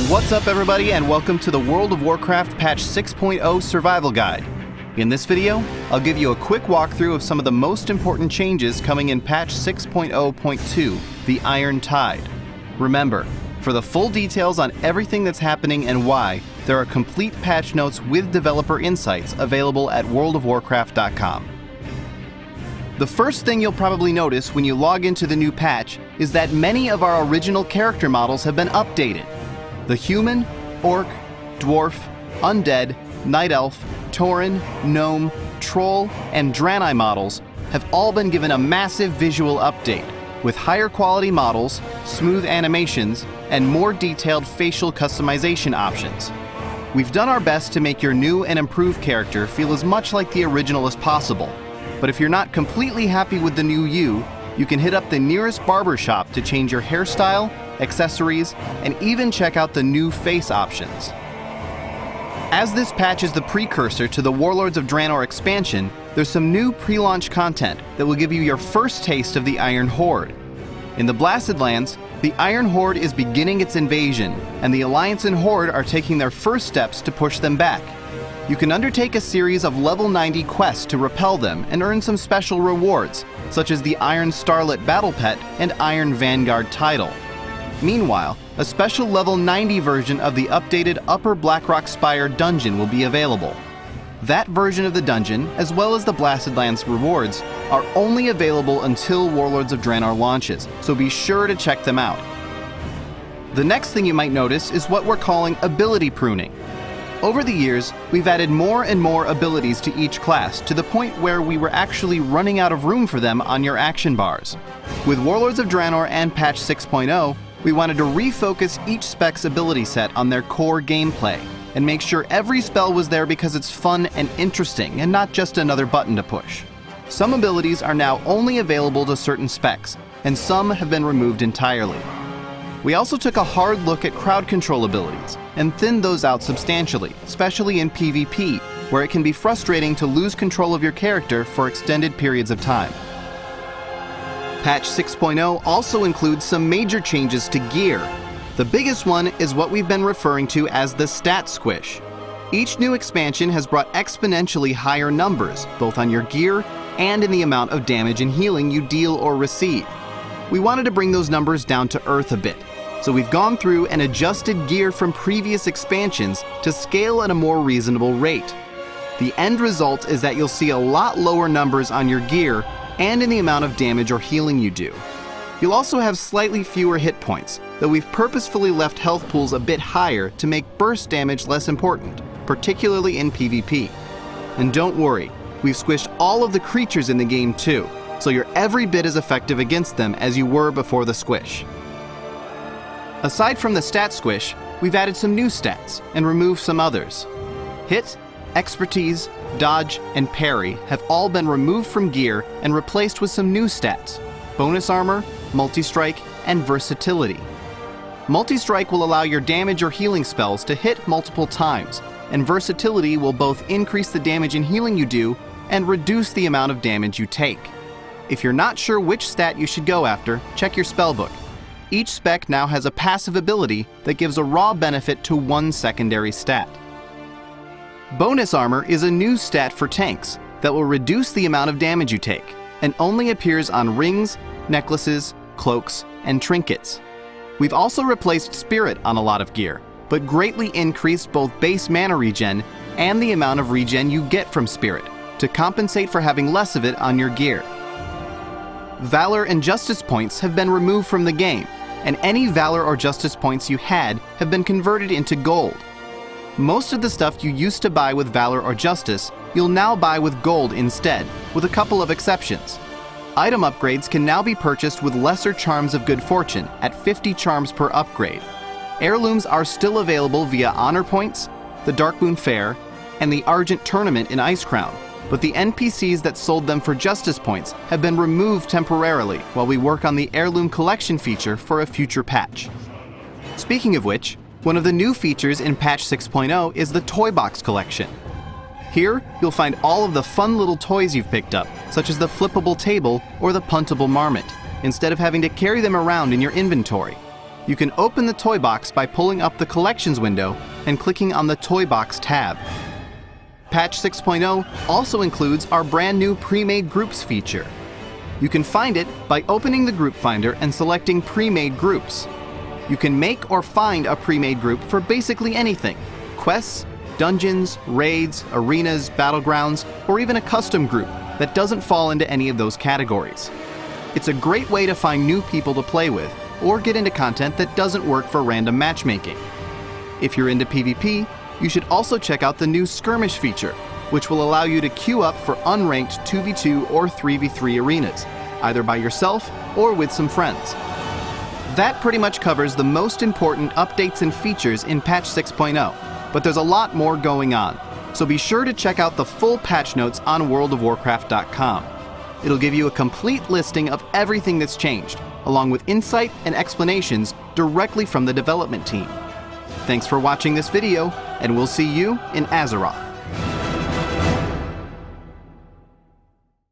What's up everybody, and welcome to the World of Warcraft Patch 6.0 Survival Guide. In this video, I'll give you a quick walkthrough of some of the most important changes coming in Patch 6.0.2, the Iron Tide. Remember, for the full details on everything that's happening and why, there are complete patch notes with developer insights available at worldofwarcraft.com. The first thing you'll probably notice when you log into the new patch is that many of our original character models have been updated. The human, orc, dwarf, undead, night elf, tauren, gnome, troll, and Draenei models have all been given a massive visual update, with higher quality models, smooth animations, and more detailed facial customization options. We've done our best to make your new and improved character feel as much like the original as possible, but if you're not completely happy with the new you can hit up the nearest barber shop to change your hairstyle, accessories, and even check out the new face options. As this patch is the precursor to the Warlords of Draenor expansion, there's some new pre-launch content that will give you your first taste of the Iron Horde. In the Blasted Lands, the Iron Horde is beginning its invasion, and the Alliance and Horde are taking their first steps to push them back. You can undertake a series of level 90 quests to repel them and earn some special rewards, such as the Iron Starlet Battle Pet and Iron Vanguard title. Meanwhile, a special level 90 version of the updated Upper Blackrock Spire dungeon will be available. That version of the dungeon, as well as the Blasted Lands rewards, are only available until Warlords of Draenor launches, so be sure to check them out. The next thing you might notice is what we're calling ability pruning. Over the years, we've added more and more abilities to each class, to the point where we were actually running out of room for them on your action bars. With Warlords of Draenor and Patch 6.0, we wanted to refocus each spec's ability set on their core gameplay, and make sure every spell was there because it's fun and interesting, and not just another button to push. Some abilities are now only available to certain specs, and some have been removed entirely. We also took a hard look at crowd control abilities, and thinned those out substantially, especially in PvP, where it can be frustrating to lose control of your character for extended periods of time. Patch 6.0 also includes some major changes to gear. The biggest one is what we've been referring to as the Stat Squish. Each new expansion has brought exponentially higher numbers, both on your gear and in the amount of damage and healing you deal or receive. We wanted to bring those numbers down to earth a bit, so we've gone through and adjusted gear from previous expansions to scale at a more reasonable rate. The end result is that you'll see a lot lower numbers on your gear and in the amount of damage or healing you do. You'll also have slightly fewer hit points, though we've purposefully left health pools a bit higher to make burst damage less important, particularly in PvP. And don't worry, we've squished all of the creatures in the game too, so you're every bit as effective against them as you were before the squish. Aside from the stat squish, we've added some new stats and removed some others. Hit, expertise, dodge, and parry have all been removed from gear and replaced with some new stats: bonus armor, multi-strike, and versatility. Multi-strike will allow your damage or healing spells to hit multiple times, and versatility will both increase the damage and healing you do and reduce the amount of damage you take. If you're not sure which stat you should go after, check your spellbook. Each spec now has a passive ability that gives a raw benefit to one secondary stat. Bonus armor is a new stat for tanks that will reduce the amount of damage you take, and only appears on rings, necklaces, cloaks, and trinkets. We've also replaced spirit on a lot of gear, but greatly increased both base mana regen and the amount of regen you get from spirit, to compensate for having less of it on your gear. Valor and Justice points have been removed from the game, and any Valor or Justice points you had have been converted into gold. Most of the stuff you used to buy with Valor or Justice, you'll now buy with gold instead, with a couple of exceptions. Item upgrades can now be purchased with lesser charms of good fortune at 50 charms per upgrade. Heirlooms are still available via honor points, the Darkmoon Fair, and the Argent Tournament in Icecrown, but the NPCs that sold them for Justice points have been removed temporarily while we work on the Heirloom Collection feature for a future patch. Speaking of which, one of the new features in Patch 6.0 is the Toy Box Collection. Here, you'll find all of the fun little toys you've picked up, such as the flippable table or the puntable marmot, instead of having to carry them around in your inventory. You can open the toy box by pulling up the Collections window and clicking on the Toy Box tab. Patch 6.0 also includes our brand new Premade Groups feature. You can find it by opening the group finder and selecting Premade Groups. You can make or find a premade group for basically anything: quests, dungeons, raids, arenas, battlegrounds, or even a custom group that doesn't fall into any of those categories. It's a great way to find new people to play with or get into content that doesn't work for random matchmaking. If you're into PvP, you should also check out the new Skirmish feature, which will allow you to queue up for unranked 2v2 or 3v3 arenas, either by yourself or with some friends. That pretty much covers the most important updates and features in patch 6.0, but there's a lot more going on, so be sure to check out the full patch notes on worldofwarcraft.com. It'll give you a complete listing of everything that's changed, along with insight and explanations directly from the development team. Thanks for watching this video, and we'll see you in Azeroth.